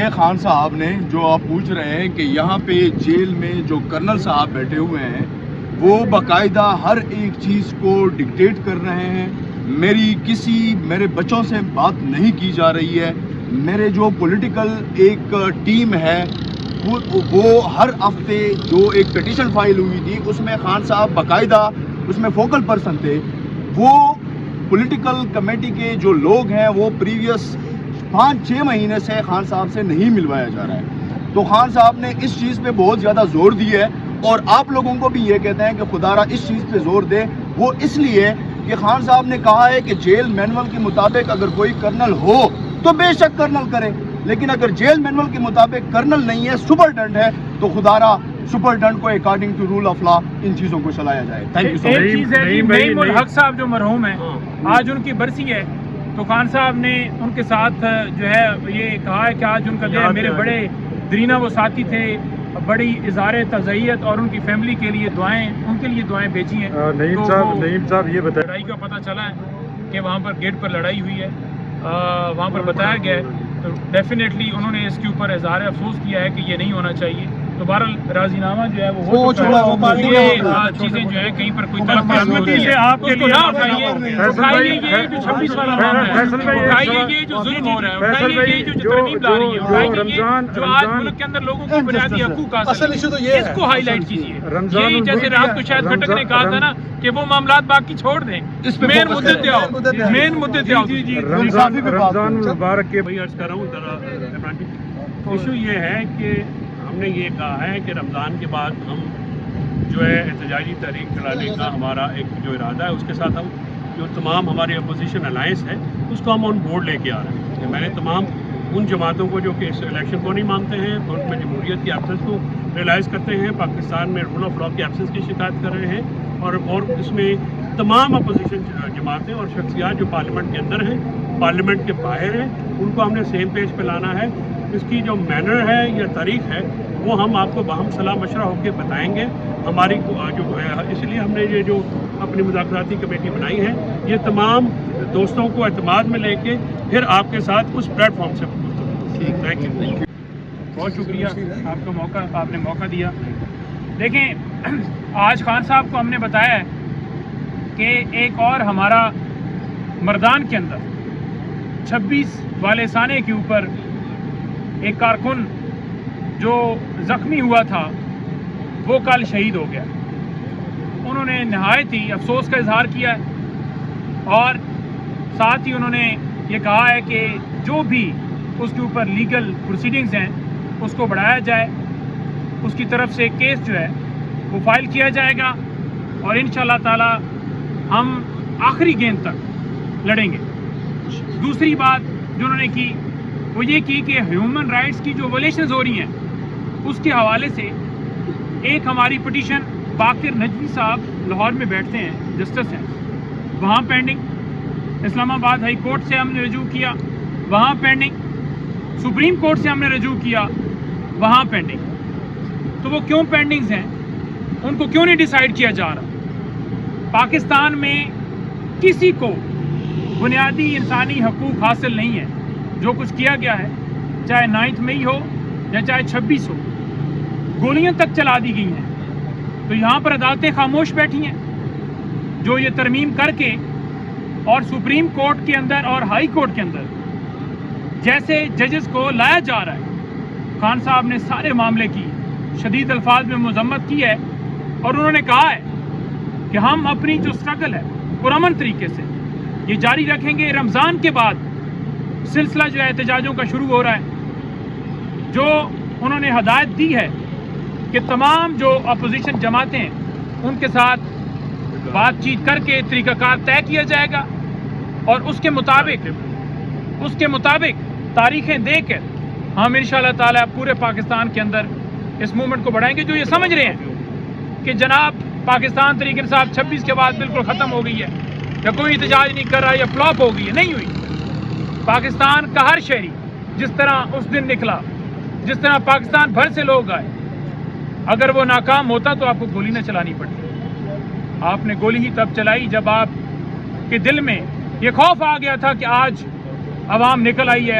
یہ خان صاحب نے جو آپ پوچھ رہے ہیں کہ یہاں پہ جیل میں جو کرنل صاحب بیٹھے ہوئے ہیں وہ باقاعدہ ہر ایک چیز کو ڈکٹیٹ کر رہے ہیں. میرے بچوں سے بات نہیں کی جا رہی ہے. میرے جو پولیٹیکل ایک ٹیم ہے وہ ہر ہفتے جو ایک پٹیشن فائل ہوئی تھی اس میں خان صاحب باقاعدہ اس میں فوکل پرسن تھے. وہ پولیٹیکل کمیٹی کے جو لوگ ہیں وہ پریویس 5-6 مہینے سے خان صاحب سے نہیں ملوایا جا رہا ہے. تو خان صاحب نے اس چیز پہ بہت زیادہ زور دیا ہے اور آپ لوگوں کو بھی یہ کہتے ہیں کہ خدا را اس چیز پہ زور دے. وہ اس لیے کہ خان صاحب نے کہا ہے کہ جیل مینول کے مطابق اگر کوئی کرنل ہو تو بے شک کرنل کرے, لیکن اگر جیل مینول کے مطابق کرنل نہیں ہے, سپرڈنٹ ہے, تو خدا را سپرڈنٹ کو according to rule of law ان چیزوں کو چلایا جائے. Thank you so much. ایک چیز ہے جی, نعیم الحق صاحب جو مرحوم ہیں آج ان کی برسی ہے, تو خان صاحب نے ان کے ساتھ جو ہے یہ کہا ہے کہ آج ان کا جو ہے میرے بڑے درینا وہ ساتھی تھے, بڑی اظہار تعزیت اور ان کی فیملی کے لیے دعائیں, ان کے لیے دعائیں بھیجی ہیں. نعیم صاحب یہ بتائیں, لڑائی کا پتہ چلا ہے کہ وہاں پر گیٹ پر لڑائی ہوئی ہے, وہاں پر بتایا گیا ہے, تو ڈیفینیٹلی انہوں نے اس کے اوپر اظہار افسوس کیا ہے کہ یہ نہیں ہونا چاہیے. تو بہرحال راضی نامہ جو ہے وہ ہو چکا ہے. یہ چیزیں جو ہے کہیں پر کوئی طرف سے آپ کے لیے اٹھائیے یہ جو 26 والا معاملہ ہے, اٹھائیے یہ جو ظلم ہو رہا ہے, اٹھائیے یہ جو ترمیم لا رہی ہے, اٹھائیے یہ جو آج ملک کے اندر لوگوں کو بنیادی حقوق حاصل ہے, اس کو ہائی لائٹ کیجیے. یہی جیسے رات کو شاید کھٹک نے کہا تھا نا کہ وہ معاملات باقی چھوڑ دیں, مین مدعے پہ آؤ, مین مدعے پہ آؤ. رمضان المبارک کے بھائی عرض کر رہا ہوں ذرا. ایشو یہ ہے کہ ہم نے یہ کہا ہے کہ رمضان کے بعد ہم جو ہے احتجاجی تحریک چلانے کا ہمارا ایک جو ارادہ ہے اس کے ساتھ ہم جو تمام ہماری اپوزیشن الائنس ہے اس کو ہم آن بورڈ لے کے آ رہے ہیں. میں نے تمام ان جماعتوں کو جو کہ اس الیکشن کو نہیں مانتے ہیں, ملک میں جمہوریت کی ایبسنس کو ریئلائز کرتے ہیں, پاکستان میں رول آف لا کی ایبسنس کی شکایت کر رہے ہیں, اور اس میں تمام اپوزیشن جماعتیں اور شخصیات جو پارلیمنٹ کے اندر ہیں, پارلیمنٹ کے باہر ہیں, ان کو ہم نے سیم پیج پہ لانا ہے. اس کی جو مینر ہے یا تاریخ ہے وہ ہم آپ کو باہم صلاح مشورہ ہو کے بتائیں گے. ہماری جو اس لیے ہم نے یہ جو اپنی مذاکراتی کمیٹی بنائی ہے, یہ تمام دوستوں کو اعتماد میں لے کے پھر آپ کے ساتھ اس پلیٹ فارم سے تھینک یو. بہت شکریہ آپ کا موقع, آپ نے موقع دیا. دیکھیں آج خان صاحب کو ہم نے بتایا ہے کہ ایک اور ہمارا مردان کے اندر 26 والے سانے کے اوپر ایک کارکن جو زخمی ہوا تھا وہ کل شہید ہو گیا. انہوں نے نہایت ہی افسوس کا اظہار کیا ہے اور ساتھ ہی انہوں نے یہ کہا ہے کہ جو بھی اس کے اوپر لیگل پروسیڈنگز ہیں اس کو بڑھایا جائے, اس کی طرف سے کیس جو ہے وہ فائل کیا جائے گا اور انشاءاللہ تعالی ہم آخری گیند تک لڑیں گے. دوسری بات جو انہوں نے کی وہ یہ کی کہ ہیومن رائٹس کی جو وائلیشنز ہو رہی ہیں اس کے حوالے سے ایک ہماری پٹیشن باقر نجوی صاحب لاہور میں بیٹھتے ہیں, جسٹس ہیں, وہاں پینڈنگ. اسلام آباد ہائی کورٹ سے ہم نے رجوع کیا, وہاں پینڈنگ. سپریم کورٹ سے ہم نے رجوع کیا, وہاں پینڈنگ. تو وہ کیوں پینڈنگز ہیں, ان کو کیوں نہیں ڈیسائیڈ کیا جا رہا؟ پاکستان میں کسی کو بنیادی انسانی حقوق حاصل نہیں ہے. جو کچھ کیا گیا ہے چاہے 9 مئی ہو یا چاہے 26 ہو, گولیاں تک چلا دی گئی ہیں. تو یہاں پر عدالتیں خاموش بیٹھی ہیں. جو یہ ترمیم کر کے اور سپریم کورٹ کے اندر اور ہائی کورٹ کے اندر جیسے ججز کو لایا جا رہا ہے, خان صاحب نے سارے معاملے کی شدید الفاظ میں مذمت کی ہے اور انہوں نے کہا ہے کہ ہم اپنی جو سٹرگل ہے پرامن طریقے سے یہ جاری رکھیں گے. رمضان کے بعد سلسلہ جو ہے احتجاجوں کا شروع ہو رہا ہے. جو انہوں نے ہدایت دی ہے کہ تمام جو اپوزیشن جماعتیں ہیں ان کے ساتھ بات چیت کر کے طریقہ کار طے کیا جائے گا اور اس کے مطابق تاریخیں دے کر ہم انشاءاللہ تعالی پورے پاکستان کے اندر اس موومنٹ کو بڑھائیں گے. جو یہ سمجھ رہے ہیں کہ جناب پاکستان تحریک انصاف 26 کے بعد بالکل ختم ہو گئی ہے یا کوئی احتجاج نہیں کر رہا یا فلاپ ہو گئی ہے, نہیں ہوئی. پاکستان کا ہر شہری جس طرح اس دن نکلا, جس طرح پاکستان بھر سے لوگ آئے, اگر وہ ناکام ہوتا تو آپ کو گولی نہ چلانی پڑتی. آپ نے گولی ہی تب چلائی جب آپ کے دل میں یہ خوف آ گیا تھا کہ آج عوام نکل آئی ہے,